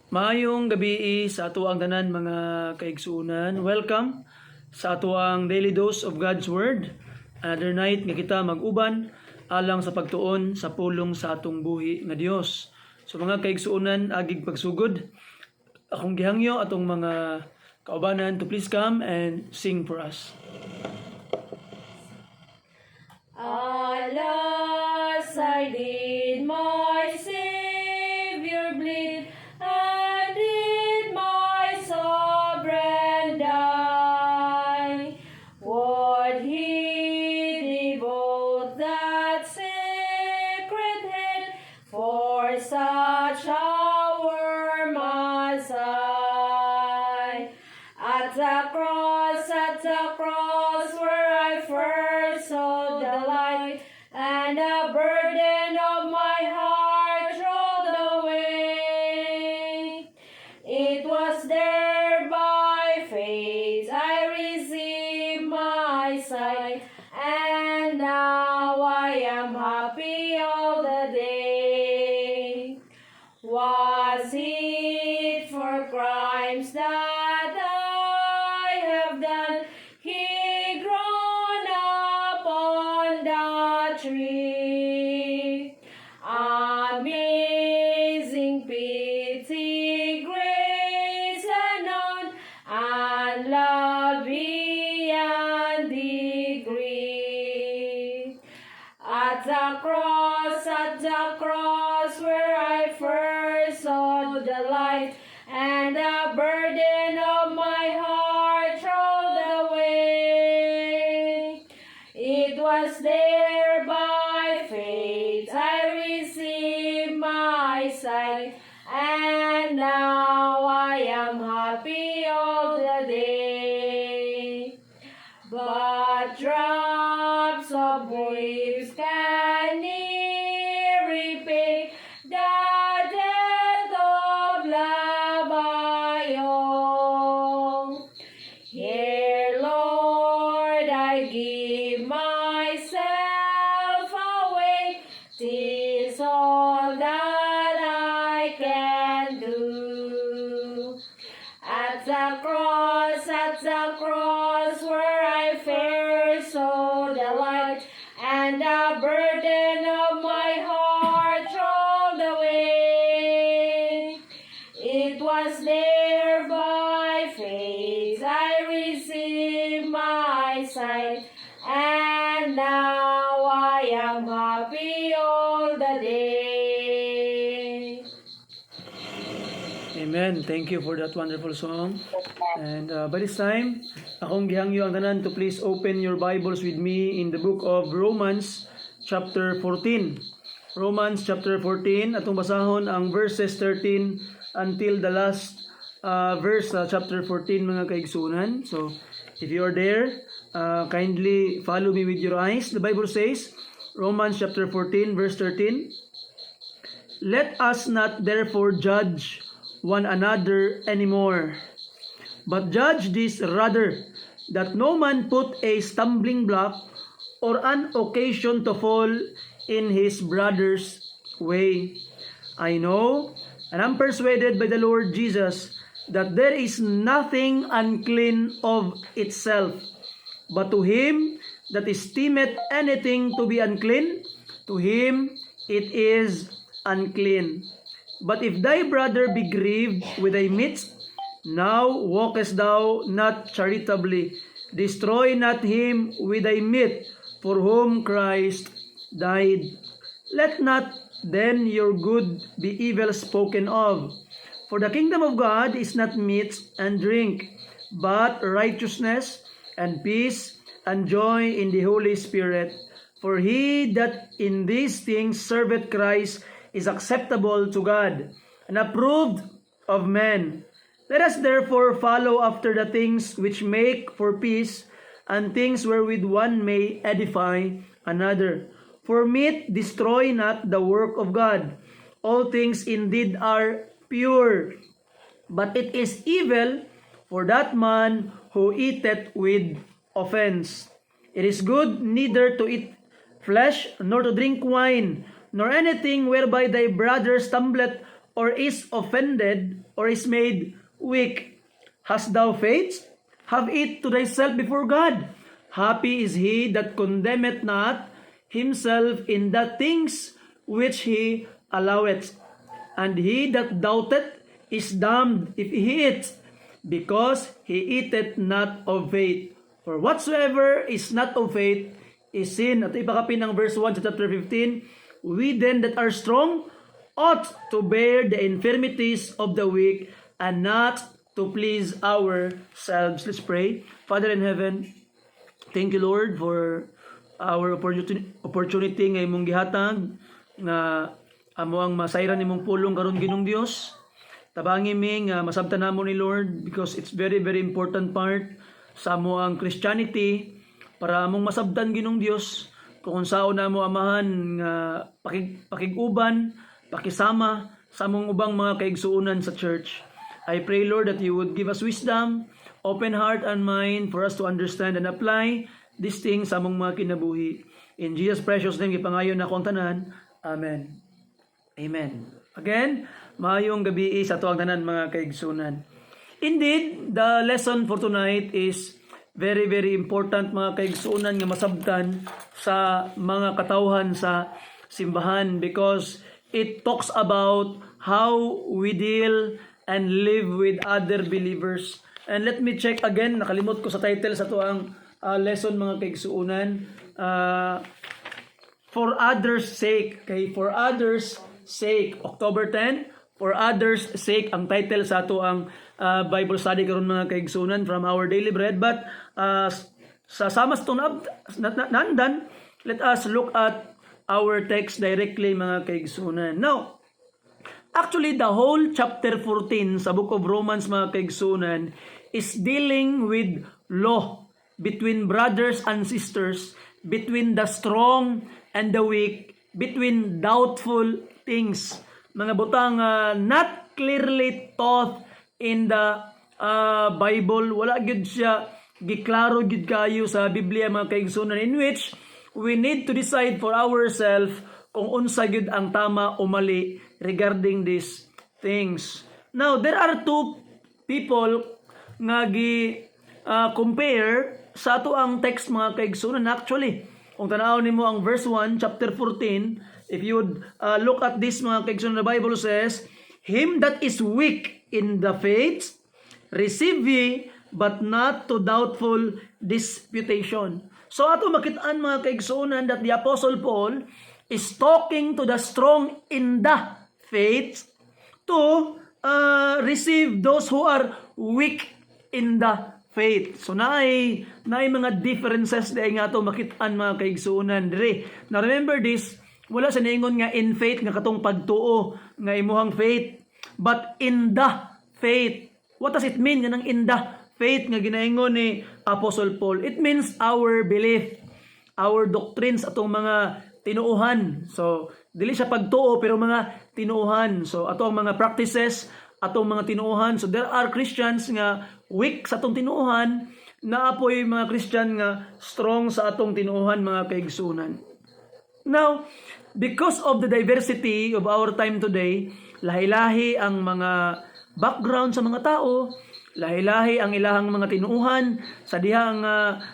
Maayong gabi sa ato ang tanan mga kaigsuunan. Welcome sa ato ang Daily Dose of God's Word. Another night nga kita mag-uban alang sa pagtuon sa pulong sa atong buhi nga Dios. So mga kaigsuunan, agig pagsugod. Akong gihangyo atong mga kaubanan to please come and sing for us. Alas, I did my Savior bleed, and did my sovereign die? Would he devote that sacred head for such a worm as I? At the cross where I first saw the light, and the burden of my heart rolled away. It was there by faith I received my sight, and now I am happy all the day. Was it for crimes that I have done, He grown up on the tree? Amazing pity, grace unknown, and love beyond degree. At the cross where I first saw the light, and the burden of my heart rolled away. It was there by faith I received my sight, and now I am happy all the day. But drops of waves can ne'er repay the debt of love I owe. Here, Lord, I give myself away. 'Tis all that I can do. At the cross where I first saw the light, and the burden of my heart rolled away. It was there by faith I received my sight, and now I am happy all the day. Amen. Thank you for that wonderful song. And by this time, akong gihangyo ang tanan to please open your Bibles with me in the book of Romans chapter 14. Romans chapter 14, atong basahon ang verses 13 until the last verse chapter 14 mga kaigsunan. So, if you are there, kindly follow me with your eyes. The Bible says, Romans chapter 14 verse 13, "Let us not therefore judge one another anymore, but judge this rather, that no man put a stumbling block or an occasion to fall in his brother's way. I know, and am persuaded by the Lord Jesus, that there is nothing unclean of itself, but to him that esteemeth anything to be unclean, to him it is unclean. But if thy brother be grieved with thy meat, now walkest thou not charitably. Destroy not him with thy meat, for whom Christ died. Let not then your good be evil spoken of. For the kingdom of God is not meat and drink, but righteousness and peace and joy in the Holy Spirit. For he that in these things serveth Christ is acceptable to God, and approved of men. Let us therefore follow after the things which make for peace, and things wherewith one may edify another. For meat destroy not the work of God. All things indeed are pure, but it is evil for that man who eateth with offense. It is good neither to eat flesh, nor to drink wine, nor anything whereby thy brother stumbleth or is offended, or is made weak. Hast thou faith? Have it to thyself before God. Happy is he that condemneth not himself in the things which he alloweth. And he that doubteth is damned if he eat, because he eateth not of faith. For whatsoever is not of faith is sin. At ipakapin ng verse 1 sa chapter 15, we then that are strong ought to bear the infirmities of the weak, and not to please ourselves. Let's pray. Father in heaven, thank you, Lord, for our opportunity nga imong gihatag na amo ang masayran imong pulong karon Ginoong Dios. Tabangi mi nga masabtan namo ni Lord, because it's very very important part sa amo ang Christianity, para among masabtan Ginoong Dios kung unsaon namo amahan nga pakiguban, pakisama sa among ubang mga kaigsuonan sa church. I pray, Lord, that you would give us wisdom, open heart and mind for us to understand and apply these things sa among mga kinabuhi. In Jesus' precious name, ipangayon na akong tanan. Amen. Amen. Again, maayong gabi sa tuwang tanan mga kaigsunan. Indeed, the lesson for tonight is very, very important mga kaigsunan nga masabtan sa mga katawhan sa simbahan, because it talks about how we deal and live with other believers. And let me check again, nakalimot ko sa title sa tuang lesson mga kaigsuunan. For others' sake. Okay, for others' sake. October 10, for others' sake ang title sa tuang Bible study karon mga kaigsuunan from our daily bread. But sa samas tunab nandan, let us look at our text directly mga kaigsuunan. Now, actually, the whole chapter 14 sa book of Romans mga kaigsunan is dealing with law between brothers and sisters, between the strong and the weak, between doubtful things. Mga butang not clearly taught in the Bible. Wala gid siya giklaro gid kayo sa Biblia mga kaigsunan, in which we need to decide for ourselves kung unsa gid ang tama o mali regarding these things. Now, there are two people nga compare sa ato ang text mga kaigsunan. Actually, kung tanaw nimo ang verse 1, chapter 14, if you would look at this mga kaigsunan, the Bible says, him that is weak in the faith, receive ye, but not to doubtful disputation. So ato makitaan mga kaigsunan that the Apostle Paul is talking to the strong in the faith to receive those who are weak in the faith. So naay mga differences dahil nga ito makitaan mga kaigsuunan dire. Now remember this, wala sa ningon nga in faith nga katong pagtuo nga imuhang faith, but in the faith. What does it mean nga nang in the faith nga ginaingon ni Apostle Paul? It means our belief, our doctrines, atong mga tinuuhan. So, dili siya pagtuo pero mga tinuuhan. So, atong mga practices, atong mga tinuuhan. So, there are Christians nga weak sa atong tinuuhan, naapoy mga Christian nga strong sa atong tinuuhan mga kaigsunan. Now, because of the diversity of our time today, lahi-lahi ang mga background sa mga tao, lahi-lahi ang ilahang mga tinuuhan, sa dihang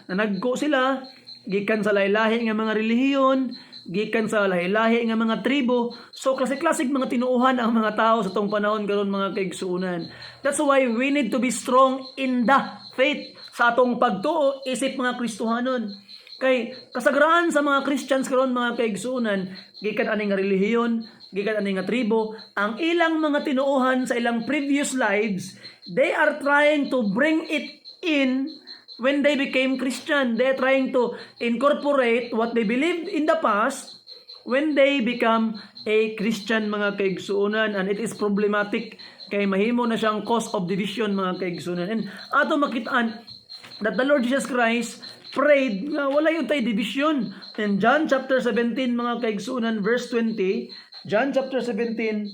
nanagko sila, gikan sa lahi-lahi nga mga relihiyon, gikan sa lahi-lahi nga mga tribo. So klasik-klasik mga tinuuhan ang mga tao sa tong panahon karon mga kaigsuunan. That's why we need to be strong in the faith. Sa atong pagtuo isip mga Kristohanon. Kay kasagraan sa mga Christians karon mga kaigsuunan, gikan ani nga relihiyon, gikan ani nga tribo, ang ilang mga tinuuhan sa ilang previous lives, they are trying to bring it in. When they became Christian, they're trying to incorporate what they believed in the past when they become a Christian mga kaigsuunan, and it is problematic kay mahimo na siyang cause of division mga kaigsuunan. And ato makitaan that the Lord Jesus Christ prayed nga wala yung tayo division. In John chapter 17 mga kaigsuunan verse 20, John chapter 17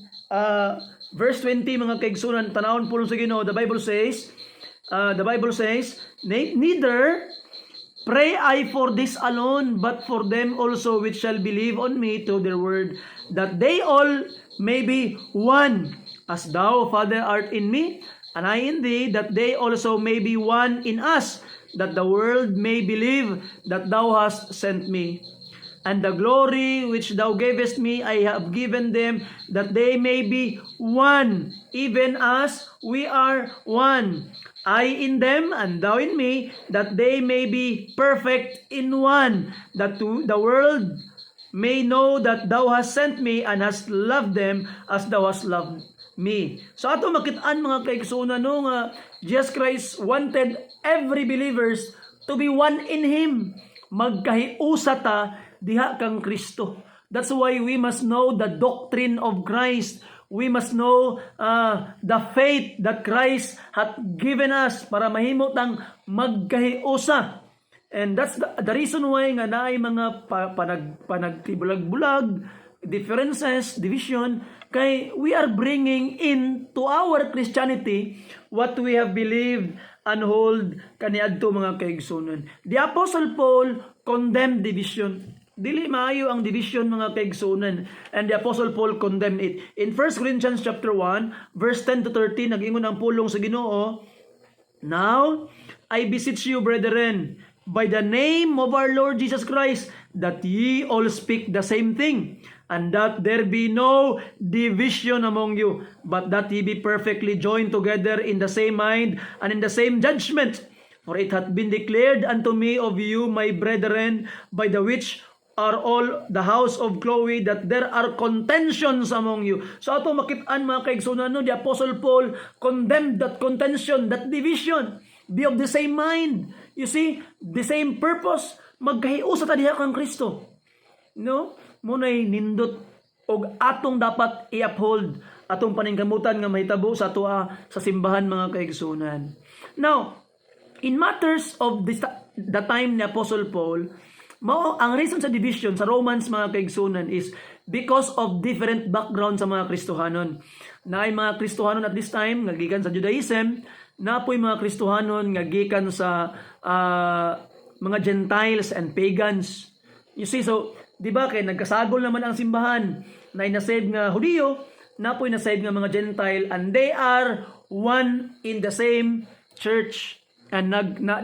verse 20 mga kaigsuunan, tanawon po sa Ginoo, the Bible says, neither pray I for this alone, but for them also which shall believe on me to their word, that they all may be one, as thou, Father, art in me, and I in thee, that they also may be one in us, that the world may believe that thou hast sent me. And the glory which thou gavest me, I have given them, that they may be one, even as we are one. I in them, and thou in me, that they may be perfect in one, that the world may know that thou hast sent me, and hast loved them as thou hast loved me. So ato makitaan mga kaigsunan no, nga Jesus Christ wanted every believers to be one in Him. Magkahiusa ta diha kang Kristo. That's why we must know the doctrine of Christ. We must know the faith that Christ hath given us para mahimo tang magkahiusa. And that's the reason why nga naay mga panagtibulag-bulag, differences, division, kay we are bringing in to our Christianity what we have believed and hold kaniadto mga kaigsunan. The Apostle Paul condemned division. Dili maayo ang division mga kaigsunan, and the Apostle Paul condemned it. In 1 Corinthians chapter 1, verse 10 to 13, nag-ingon ang pulong sa Ginoo, now I beseech you, brethren, by the name of our Lord Jesus Christ, that ye all speak the same thing, and that there be no division among you, but that ye be perfectly joined together in the same mind and in the same judgment. For it hath been declared unto me of you, my brethren, by the which are all the house of Chloe, that there are contentions among you. So ato makit-an mga kaigsunan no, the Apostle Paul condemned that contention, that division. Be of the same mind. You see, the same purpose. Magkahiusa ta diha kang Kristo. No? Munay nindot og atong dapat i-uphold atong paningkamutan nga mahitabo sa atua sa simbahan mga kaigsunan. Now, in matters of the time ni Apostle Paul, ang reason sa division sa Romans mga kaigsunan is because of different background sa mga Kristohanon. Naay mga Kristohanon at this time nga gikan sa Judaism, napoy mga Kristohanon nga gikan sa mga Gentiles and pagans. You see, so di ba kay nagkasagol naman ang simbahan, na nasave nga Hudiyo, napoy nasave nga mga Gentile, and they are one in the same church. And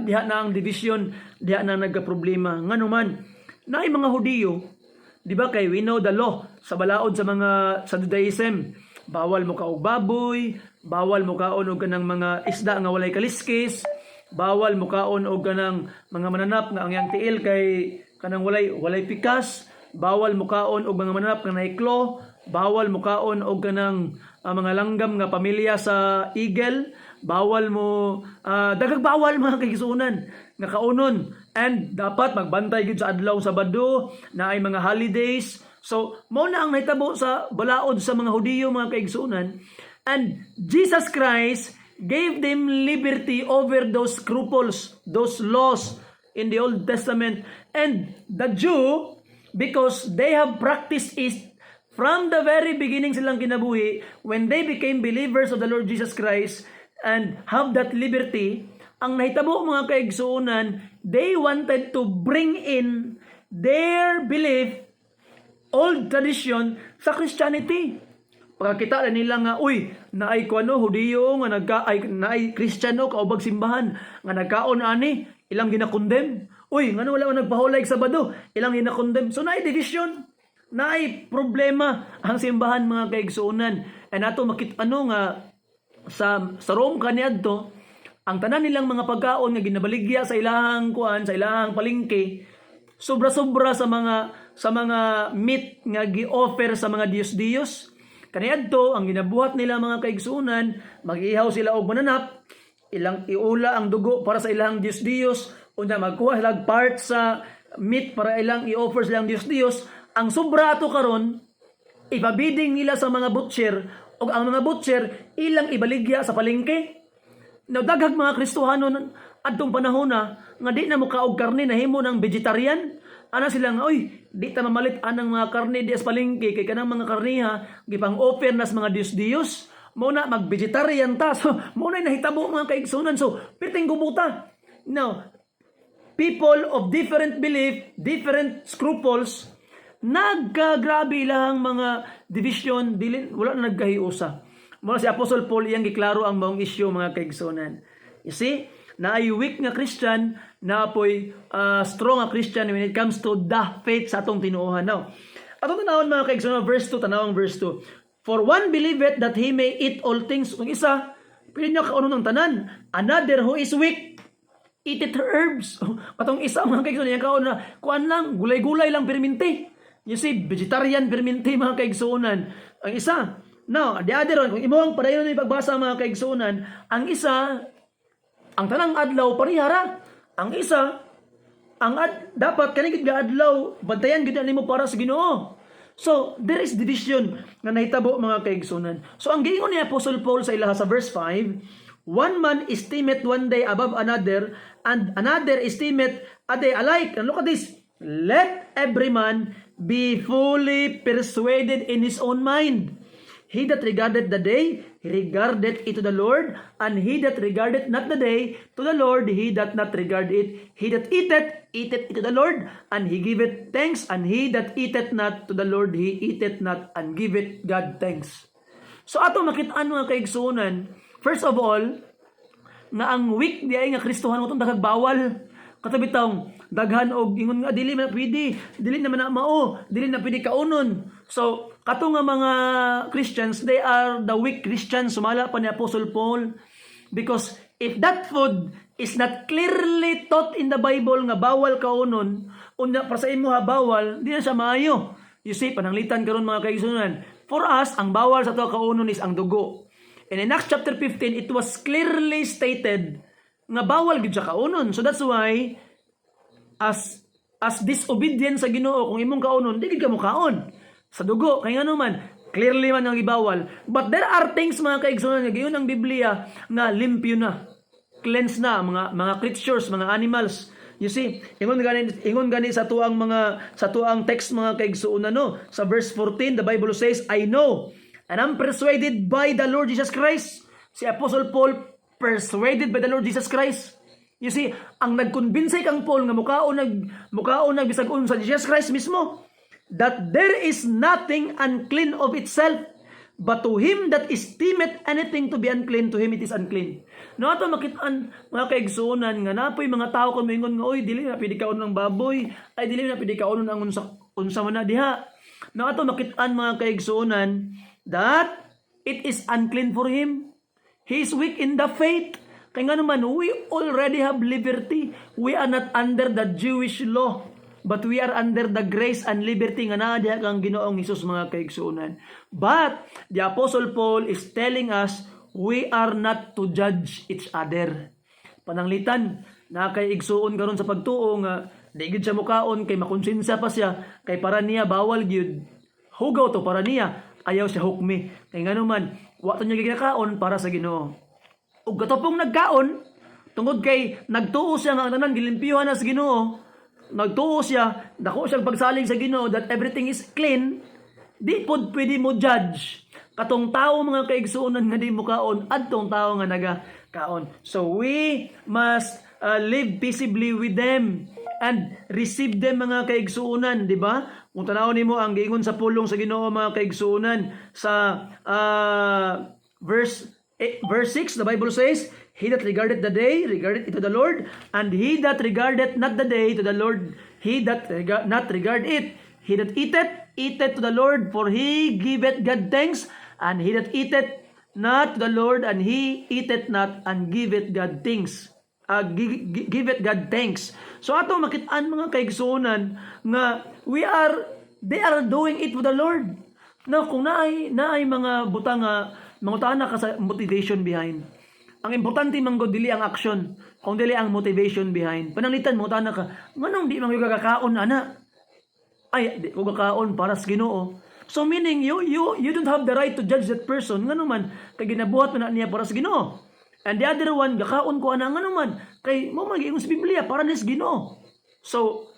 diha na ang division, diha na nagka-problema. Nganuman, naay mga Hudiyo, di ba kay we know the law sa balaod sa Judaism, bawal mo ka og baboy, bawal mo kaon og kanang mga isda nga walay kaliskis, bawal mo kaon og kanang mga mananap nga ang yang tiil kay kanang walay pikas, bawal mo kaon og mga mananap nga naiklo, bawal mo kaon og kanang mga langgam nga pamilya sa eagle, bawal mo daghang bawal mga kaigsunan nga kaunon, and dapat magbantay gid sa adlaw Sabado na ay mga holidays. So mao na ang nahitabo sa balaod sa mga Hudiyo mga kaigsunan, and Jesus Christ gave them liberty over those scruples, those laws in the Old Testament. And the Jew, because they have practiced it from the very beginning silang kinabuhi, when they became believers of the Lord Jesus Christ and have that liberty, ang nahitabo mga kaigsuunan, they wanted to bring in their belief, old tradition, sa Christianity. Pagkakita na nila nga, naay kuano Hudiyo nga naay Kristiyano kaubag simbahan nga nagkaon ani, ilang ginakondem. Ngano wala man nagpahulay sa Sabado, ilang ginakondem. So naay division, naay problema ang simbahan mga kaigsuunan. And ato makit-ano nga sa Rome kaniadto, ang tanan nilang mga pagkaon nga ginabaligya sa ilahang sa ilahang palengke, sobra-sobra sa mga meat nga gi-offer sa mga Diyos-Diyos. Kaniadto ang ginabuhat nila mga kaigsuunan, mag-ihaw sila og mananap, ilang iula ang dugo para sa ilahang Diyos-Diyos, unya magkuha sila part sa meat para ilang i-offer silang Diyos-Diyos. Ang sobra ato karon, ipabiding nila sa mga butcher, o ang mga butcher ilang ibaligya sa palengke. Now, daghang mga Kristohanon adtong panahon nga di na mo kaog karne, nahimo ng vegetarian. Ana sila nga, di ta mamalit anang mga karne di sa palengke kay kanang mga karniha gipang offer nas mga Diyos-Diyos. Mao na mag-vegetarian ta. So, mao na nahitabo mga kaigsunan. So, perting gubuta. Now, people of different belief, different scruples, nagkagrabe lang mga division, wala na nagkahiusa. Mula si Apostle Paul iyang giklaro ang maong isyu mga kaigsunan. You see, na ay weak nga Christian, na apoy strong nga Christian when it comes to the faith sa atong tinuohan. Now, atong tanawon mga kaigsunan, verse 2, tanawang verse 2. For one believeth that he may eat all things. Kung isa, pwede niya kaunon ng tanan. Another who is weak, eateth herbs. Katong isa mga kaigsunan, yung kaon na, kuan lang, gulay-gulay lang perminti. You see, vegetarian perminti mga kaigsunan. Ang isa, now, the other one, kung imo ang padayon ni pagbasa mga kaigsunan, ang isa, ang tanang adlaw parihara. Ang isa, dapat kanigit nga adlaw, bantayan gid nimo para sa Ginoo. So, there is division nga nahitabo mga kaigsunan. So, ang giingon ni Apostle Paul sa ilaha sa verse 5, one man esteemeth one day above another, and another esteemeth a day alike. And look at this. Let every man be fully persuaded in his own mind. He that regardeth the day, he regardeth it to the Lord, and he that regardeth not the day to the Lord, he that not regard it. He that eateth, eateth it to the Lord, and he giveth thanks, and he that eateth not to the Lord, he eateth not, and giveth God thanks. So ato makitaan mga kaigsunan, first of all, nga ang weak di ay nga Kristohan mo itong bawal. Katabitang daghan og ingon nga dili man pwede, dili naman na mao, dili na pwede kaunon. So kato nga mga Christians, they are the weak Christians, sumala pa ni Apostle Paul, because if that food is not clearly taught in the Bible nga bawal kaunon, unya para sa imo ha bawal, di na siya maayo. You see, pananglitan karon mga kaigsunan. For us, ang bawal sa to kaunon is ang dugo. And in Acts chapter 15, it was clearly stated nga bawal gid siya kaunon. So that's why as disobedience sa Ginoo, kung imong kaunon, di gid ka mo kaon sa dugo. Kaya nga naman, clearly man ang ibawal. But there are things mga kaigsunan nga giyon ang Biblia nga limpyo na, cleanse na mga creatures, mga animals. You see, ingon gani sa tuang text mga kaigsunan no. Sa verse 14, the Bible says, I know and I'm persuaded by the Lord Jesus Christ. Si Apostle Paul persuaded by the Lord Jesus Christ. You see, ang nagkonbinsay kang Paul nga mukaon bisag unsa Jesus Christ mismo, that there is nothing unclean of itself, but to him that esteemeth anything to be unclean, to him it is unclean. No ato makitaan mga kaigsunan nga napoy mga tao kun moingon nga oy dili na pwede kaon ng baboy, ay dili na pwede kaon ang unsa man na diha. No ato makitaan mga kaigsunan that it is unclean for him. He is weak in the faith. Kaya nga naman, we already have liberty. We are not under the Jewish law, but we are under the grace and liberty nga naa diha kang Ginoong Hesus mga kaigsunan. But the Apostle Paul is telling us we are not to judge each other. Pananglitan, na kay igsuon karon sa pagtuo nga di gid siya mukaon kay makonsensya pa siya kay para niya bawal gyud. Hugaw to para niya, ayaw siya hukmi. Kay nga naman, wa to niya ginakaon para sa Ginoo. Ug katapong nagkaon tungod kay nagtuo siya nga ang tanan gilimpyuhan na sa Ginoo, nagtuo siya, dako siyang pagsalig sa Ginoo that everything is clean, di pod pwede mo judge katong tao mga kaigsuonan nga di mo kaon adtong tao nga nagakaon. So we must live peaceably with them and receive them mga kaigsuonan, di ba? Kung tanawon nimo ang giingon sa pulong sa Ginoo mga kaigsuonan sa verse 6, the Bible says, he that regardeth the day, regardeth it to the Lord, and he that regardeth not the day to the Lord, he that not regard it. He that eateth, eateth to the Lord, for he giveth God thanks, and he that eateth not to the Lord, and he eateth not, and giveth God thanks. Giveth God thanks. So ato makitaan mga kaigsuonan nga they are doing it for the Lord. Now, kung naay mga butang mangutaan na ka sa motivation behind. Ang importante man gud dili ang action, kung dili ang motivation behind. Pananglitan mo na ka, nganong di man yung kakaon ana? Ay, di ko kakaon para sa Ginoo. So meaning you don't have the right to judge that person. Ngano man kay ginabuhat man niya para sa Ginoo. And the other one, kakaon ko ana ngano man kay mo mag-ingon sa Biblia para ni sa Ginoo. So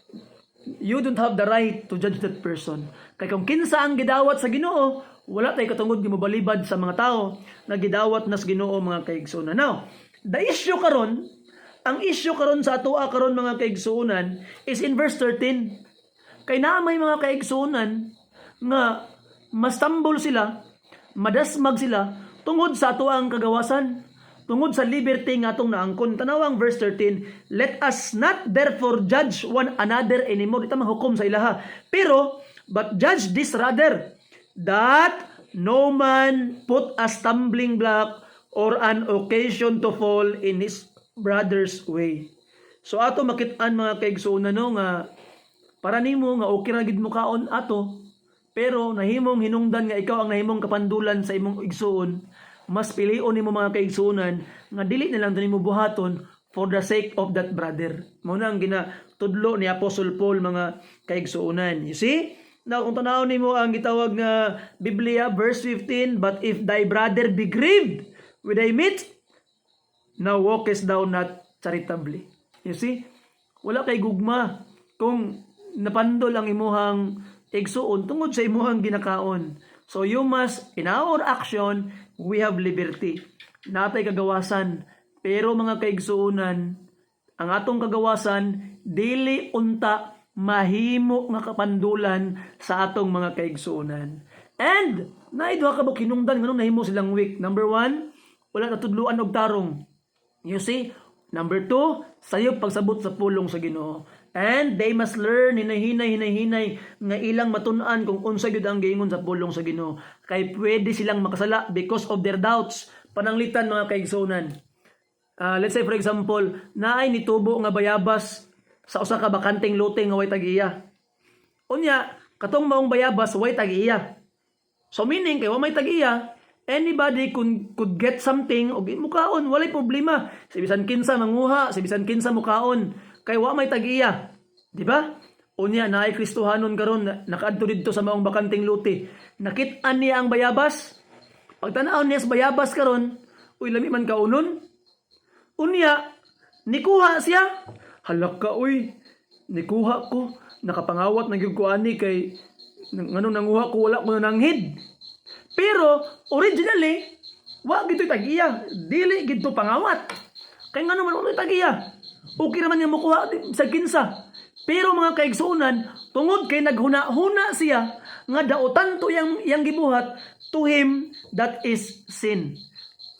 you don't have the right to judge that person. Kay kung kinsa ang gidawat sa Ginoo, wala tay katungod gi mobalibad sa mga tao na gidawat nas Ginoo mga kaigsuonan. Now, ang issue karon sa atoa karon mga kaigsuonan is in verse 13. Kay naa may mga kaigsuonan nga mastumble sila, madasmag sila tungod sa ato ang kagawasan, tungod sa liberty nga atong naangkon. Tanawang verse 13, let us not therefore judge one another anymore. Ito mahukom sa ilaha. Pero, but judge this rather, that no man put a stumbling block or an occasion to fall in his brother's way. So ato makit-an mga kaigsuonan no nga para nimo nga okay ra gid mo kaon ato, pero nahimong hinungdan nga ikaw ang nahimong kapandulan sa imong igsuon, mas pilion nimo mga kaigsuonan nga dili na lang nimo buhaton for the sake of that brother. Mao na ang ginatudlo ni Apostle Paul mga kaigsuonan. You see? Now kung tanaw nimo ang gitawag nga Biblia verse 15, but if thy brother be grieved with thy meat, now walkest thou not charitably. You see? Wala kay gugma kung napandol ang imuhang igsuon tungod sa imuhang ginakaon. So you must, in our action, we have liberty. Natay kagawasan. Pero mga kaigsuonan, ang atong kagawasan, dili unta mahimo nga kapandulan sa atong mga kaigsuonan. And, naidwa ka ba kinungdan, ganun nahimo silang weak. Number 1, wala natudluan og tarong. You see? Number 2, sayop pagsabot sa pulong sa Ginoo. And they must learn hinay-hinay nga ilang matun-an kung unsa gyud ang giingon sa pulong sa Ginoo. Kay pwede silang makasala because of their doubts. Pananglitan mga kaigsuonan. Let's say for example, naay nitubo nga bayabas sa usa ka bakanteng lote nga way tag-iya. Unya, katong maong bayabas way tag-iya. So meaning kay wa may tag-iya, anybody could get something o mukaon, walay problema. Si bisan kinsa manguha, si bisan kinsa mukaon, kay wa may tag-iya. Di ba? Unya naay Kristohanon karon nakaadto didto sa maong bakanteng lote. Nakit-an niya ang bayabas. Pagtan-aw niya sa bayabas karon, uy lami man kaunon. Unya nikuha siya. Halaka uy, nikuha ko, nakapangawat na gyud ko ani kay ngano nanguha ko wala ko nanghid. Pero originally, wa gito tag-iya, dili gito pangawat. Kay ngano man ulo tag-iya. Okay naman yung mukuha sa kinsa. Pero mga kaigsuonan, tungod kay naghuna-huna siya nga daotan to yang gibuhat, to him that is sin.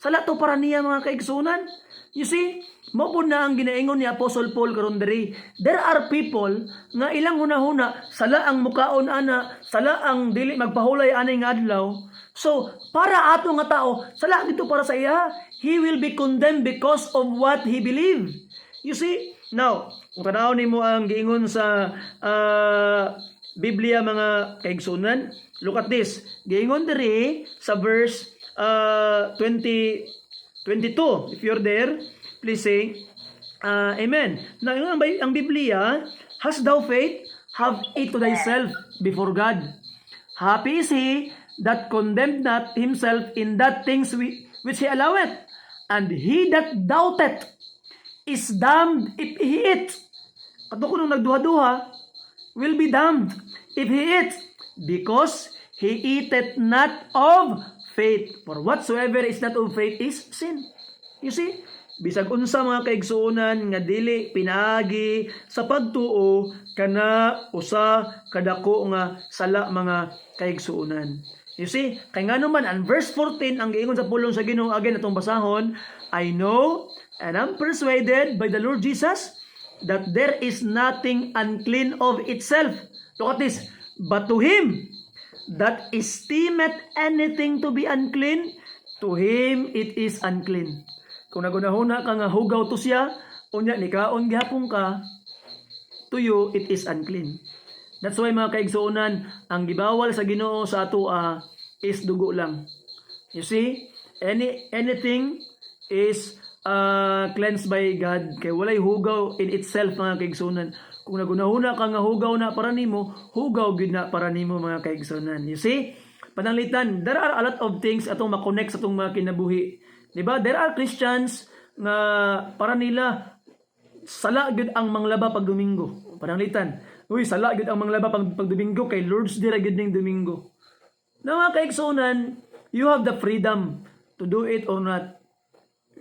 Sala to para niya mga kaigsuonan. You see, mo po na ang ginaingon ni Apostle Paul karon diri. There are people nga ilang hunahuna, sala ang mukaon ana, sala ang dili magpahulay ani nga adlaw. So, para ato nga tao, sala dito para sa iya, he will be condemned because of what he believe. You see? Now, kung tanaw nimo ang giingon sa Biblia mga kaigsunan, look at this. Giingon diri sa verse 22. If you're there, please say, Amen. Now, ang Biblia, hast thou faith? Have it to thyself before God. Happy is he that condemned not himself in that things which he alloweth. And he that doubteth is damned if he eat. Kato ko nung nagduha-duha, will be damned if he eat, because he eateth not of faith. For whatsoever is not of faith is sin. You see? Bisag unsa mga kaigsuonan nga dili pinaagi sa pagtuo kana usa kadako nga sala mga kaigsuonan. You see? Kay ngano man ang verse 14 ang giingon sa pulong sa Ginoo, again atong basahon, I know and am persuaded by the Lord Jesus that there is nothing unclean of itself. Look at this. But to him that esteemeth anything to be unclean, to him it is unclean. Kung nagunahuna ka nga hugaw to siya, unya ni kaon gihapon ka, to you it is unclean. That's why mga kaigsuonan, ang gibawal sa Ginoo sa ato is dugo lang. You see, anything is cleansed by God. Kay walay hugaw in itself mga kaigsuonan. Kung nagunahuna ka nga hugaw na para nimo, hugaw gid na para nimo mga kaigsuonan. You see, pananglitan, there are a lot of things atong makonect sa atong mga kinabuhi. Diba? There are Christians nga para nila sala gyud ang manglaba pag Domingo. Pananglitan. Uy, sala gyud ang manglaba pag Domingo kay Lord's Day ra gyud ning Domingo. Na mga kaigsuonan, you have the freedom to do it or not.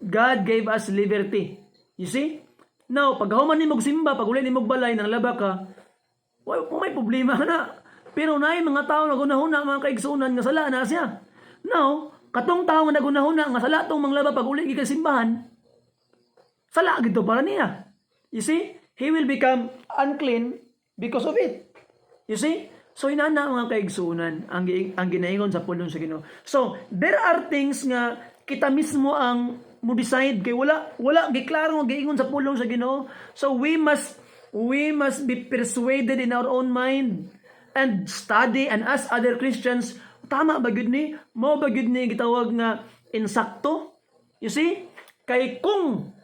God gave us liberty. You see? Now, pag human nimog simba, pag uli nimog balay nang laba ka, may problema na. Pero naay mga tao na gunahuna mga kaigsuonan nga sala na siya. Now, Katong tao nga nagunahuna nga sala tong manglaba pag uli gikan simbahan. Sala gito para niya. You see? He will become unclean because of it. You see? So inana mga kaigsunan ang ginaingon sa pulong sa Ginoo. So there are things nga kita mismo ang mo decide kay wala giklaro nga giingon sa pulong sa Ginoo. So we must be persuaded in our own mind and study and ask other Christians, tama ba gyud ni? Mao ba gyud ni gitawag nga insakto? You see? Kay kung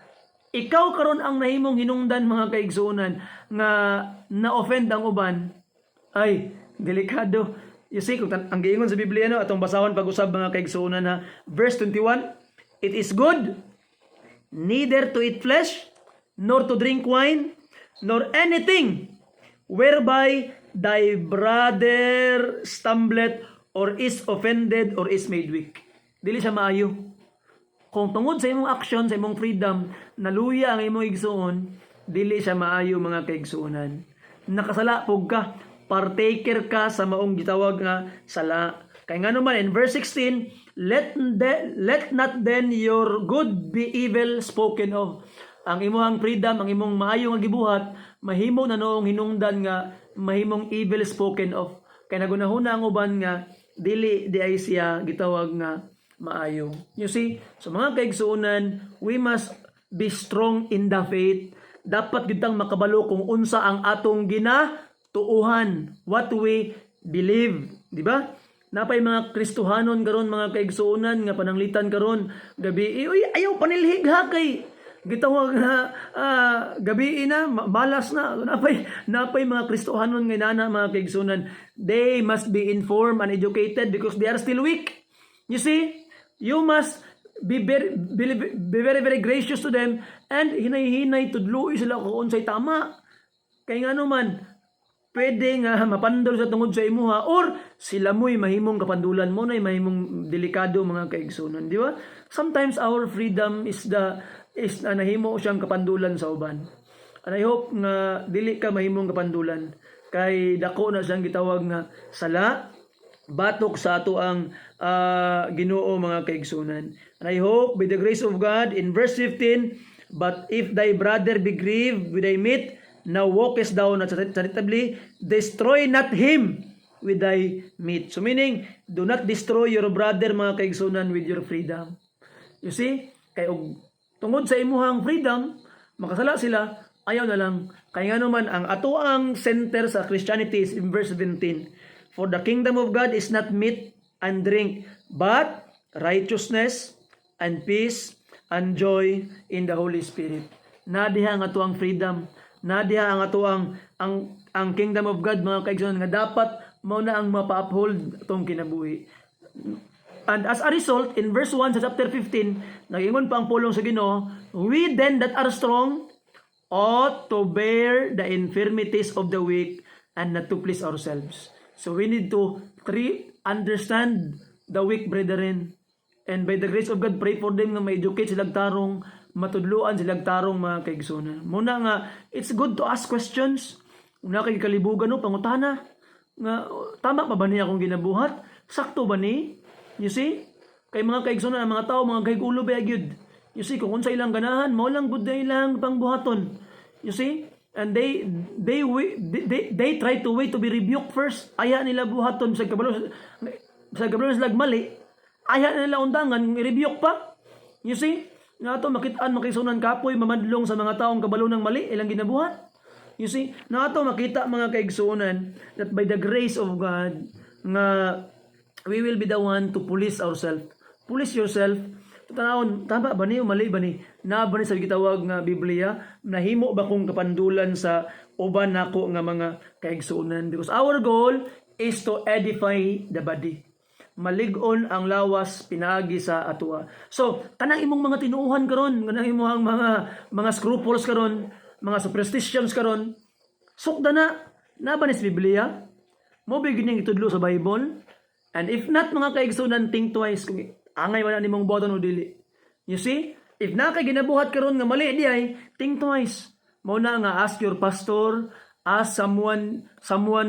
ikaw karon ang nahimong hinungdan mga kaigsunan nga na-offend ang uban, ay delikado. You see, kung ang giingon sa Biblia no, atong basahon pag-usab mga kaigsunan ha. Verse 21, it is good neither to eat flesh nor to drink wine nor anything whereby thy brother stumbleth or is offended or is made weak. Dili siya maayo. Kung tungod sa imong action, sa imong freedom, naluya ang imong igsuon, dili siya maayo mga kaigsuonan. Nakasala pog ka, partaker ka sa maong gitawag nga sala. Kay ngano man in verse 16, let not then your good be evil spoken of. Ang imong freedom, ang imong maayo nga gibuhat, mahimo na noong hinungdan nga mahimong evil spoken of. Kay nagunahuna ang uban nga dili di ay siya gitawag nga maayo. You see? So mga kaigsuonan, we must be strong in the faith. Dapat gitang makabalo kung unsa ang atong ginatuuhan, what we believe, di ba? Napay mga Kristohanon karon mga kaigsuonan nga pananglitan karon gabi, uy ayaw panilhig ha kay gitawag nga gabi na malas na napay mga Kristohanon nga nana mga kaigsuonan, they must be informed and educated because they are still weak. You see? You must be very gracious to them and hinay-hinay tudluoy sila kung unsay tama. Kay ngano man pwede nga mapandol sa tungod sa imuha or sila mo'y mahimong kapandulan mo na mahimong delikado mga kaigsunan, di ba? Sometimes our freedom is nahimo siyang kapandulan sa uban. And I hope nga dili ka mahimong kapandulan kay dako na siyang gitawag nga sala batok sa ato ang Ginoo mga kaigsunan. And I hope by the grace of God in verse 15, but if thy brother be grieved with thy meat, now walkest thou not charitably, destroy not him with thy meat. So meaning, do not destroy your brother mga kaigsunan with your freedom. You see? Kay tungod sa imuhang freedom, makasala sila, ayaw na lang. Kaya nga naman, ang ato ang center sa Christianity is in verse 17. For the kingdom of God is not meat and drink, but righteousness and peace and joy in the Holy Spirit. Nadiha ang ato ang freedom. Nadiha ang ato ang kingdom of God mga kaigsunan nga dapat mao na ang mapa-uphold atong kinabuhi. And as a result, in verse 1 sa chapter 15, nag-ingon pa ang pulong sa Ginoo, we then that are strong ought to bear the infirmities of the weak and not to please ourselves. So we need to understand the weak brethren. And by the grace of God, pray for them nga ma-educate silang tarong, matudluan silang tarong mga kaigsunan. Muna nga, it's good to ask questions. Una kay kalibugan no, pangutana. Nga, tama pa ba niya akong ginabuhat? Sakto ba ni? You see? Kay mga kaigsunan, ang mga tao, mga kaigulo ba yun? You see, kung unsa ilang ganahan, mo lang good na ilang pangbuhaton. You see? And they try to wait to be rebuked first. Aya nila buhaton sa kabalo sila mali. Aya nila undangan i-rebuke pa. You see? Nga to makitaan makisunan kapoy mamadlong sa mga taong kabalo ng mali ilang ginabuhat. You see? Nga to makita mga kaigsunan that by the grace of God nga we will be the one to police ourselves. Police yourself. Tanawon, tama ba ni o mali ba ni? Na ba ni sa gitawag nga Biblia? Nahimo ba kong kapandulan sa uban nako nga mga kaigsuonan? Because our goal is to edify the body. Malig-on ang lawas pinaagi sa atua. So, kanang imong mga tinuuhan karon, kanang imong mga scruples karon, mga superstitions karon, sukda na ba ni sa Biblia? Mo bigyan ning itudlo sa Bible? And if not mga kaigsuonan, think twice kung angay wala nimong boton o dili. You see? If na kay ginabuhat karon nga mali di ay, think twice. Mao na nga ask your pastor, ask someone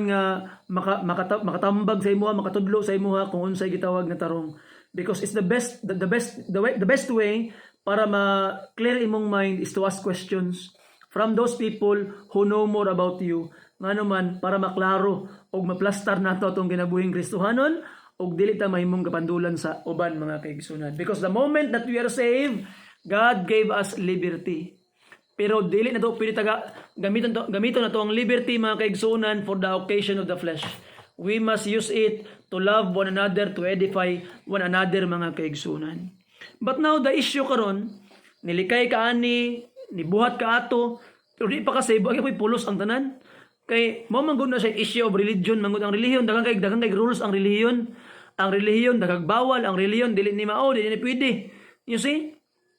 nga makatambag sa imuha, makatudlo sa imuha kung unsay gitawag nga tarong. Because it's the best way para ma-clear imong mind is to ask questions from those people who know more about you. Ngano man para maklaro og maplastar nato atong kinabuhing Kristohanon og dili ta mahimong kapandulan sa uban mga kaigsunan. Because the moment that we are saved, God gave us liberty. Pero dili na to pwede gamiton na to ang liberty mga kaigsunan for the occasion of the flesh. We must use it to love one another, to edify one another mga kaigsunan. But now the issue karon, nilikay ka ani, nibuhat ka ato, pero di pa kasi bagay ko'y pulos ang tanan. Kay mo man gud na siya issue of religion, mangud ang relihiyon daghang kay rules ang relihiyon. Ang relihiyon daghang bawal, ang relihiyon dili ni mao, dili ni pwede. You see?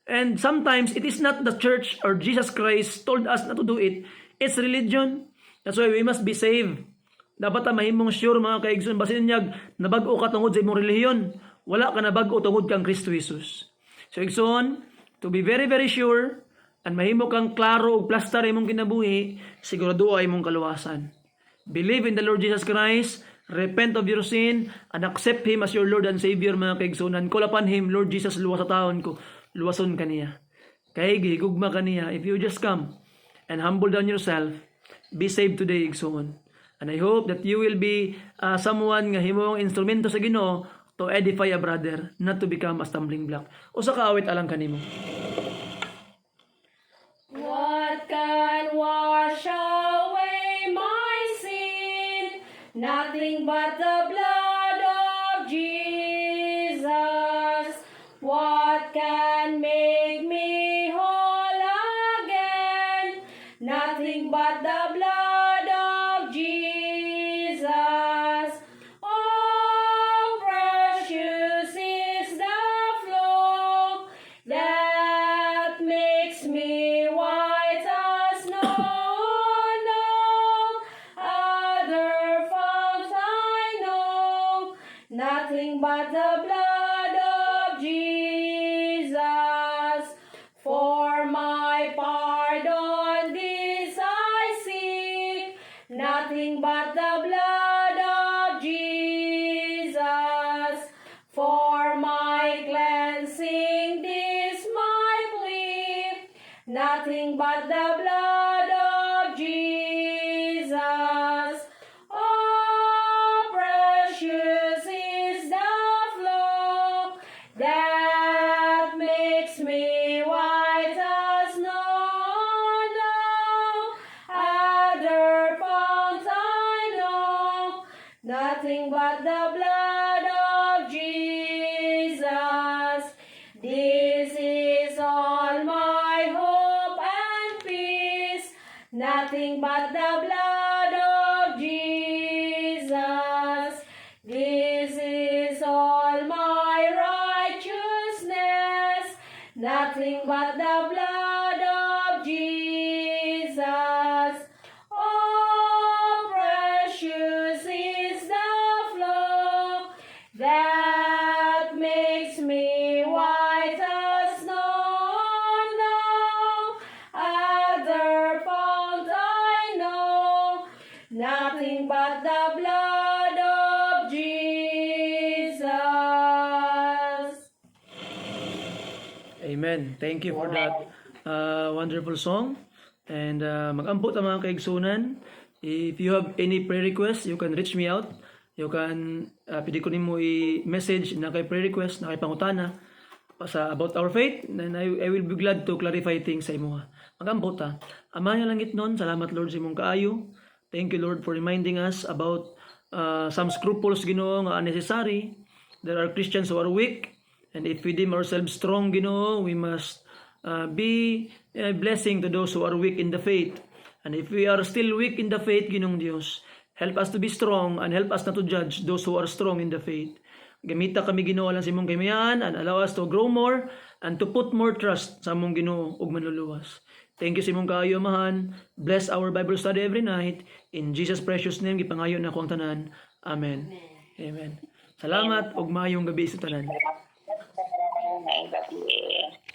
And sometimes it is not the church or Jesus Christ told us not to do it. It's religion. That's why we must be saved. Dapat ta mahimong sure mga kaigsoon basin niya nabag-o ka tungod sa imong relihiyon. Wala ka nabag-o tungod kang Kristo Jesus. So igsoon, to be very very sure and mahimo kang klaro og plastar imong kinabuhi, sigurado ay imong kaluwasan. Believe in the Lord Jesus Christ, repent of your sin, and accept Him as your Lord and Savior mga kaigsunan. Call upon Him, Lord Jesus, luwas sa taon ko. Luwason kaniya. Kay gihigugma kaniya. If you just come and humble down yourself, be saved today igsoon. And I hope that you will be someone nga himong instrumento sa Ginoo to edify a brother, not to become a stumbling block. Usa ka awit alang kanimo. What can wash away my sin? Nothing but the blood of Jesus. What can make me whole again? Nothing but the blood of Jesus. Oh, precious is the flow that makes me white as snow. No other fount I know, nothing but the blood of Jesus. For my pardon this I seek, nothing but the blood of Jesus. For my cleansing this my plea, nothing but the blood of Jesus. Oh, precious is the flow that makes me white as snow. No other fount I know, nothing but the blood of Jesus. This is all my hope and peace, nothing but the blood of Jesus. This is all my righteousness, nothing but the blood of Jesus. Oh, precious is the flow that makes me white as snow. No other fount I know, nothing but the blood of Jesus. Amen. Thank you for that wonderful song. And mag-ampo ta mga kaigsunan. If you have any prayer requests, you can reach me out. You can, pwede ko nimo i-message na kay prayer request, na kay pangutana sa about our faith. And I will be glad to clarify things sa imo. Mag-ampo ta. Ama nga langit nun, salamat Lord sa imong kaayo. Thank you Lord for reminding us about some scruples Ginoo nga unnecessary. There are Christians who are weak. And if we deem ourselves strong, Ginoo, we must be a blessing to those who are weak in the faith. And if we are still weak in the faith, Ginoong Diyos, help us to be strong and help us not to judge those who are strong in the faith. Gamita kami Ginoo lang sa imong kayamayan and allow us to grow more and to put more trust sa among Ginoo ug manluluwas. Thank you sa imong kaayo, Amahan. Bless our Bible study every night. In Jesus' precious name, gipangayo na ko ang tanan. Amen. Amen. Salamat ug maayong gabi sa tanan. Maayong gabi.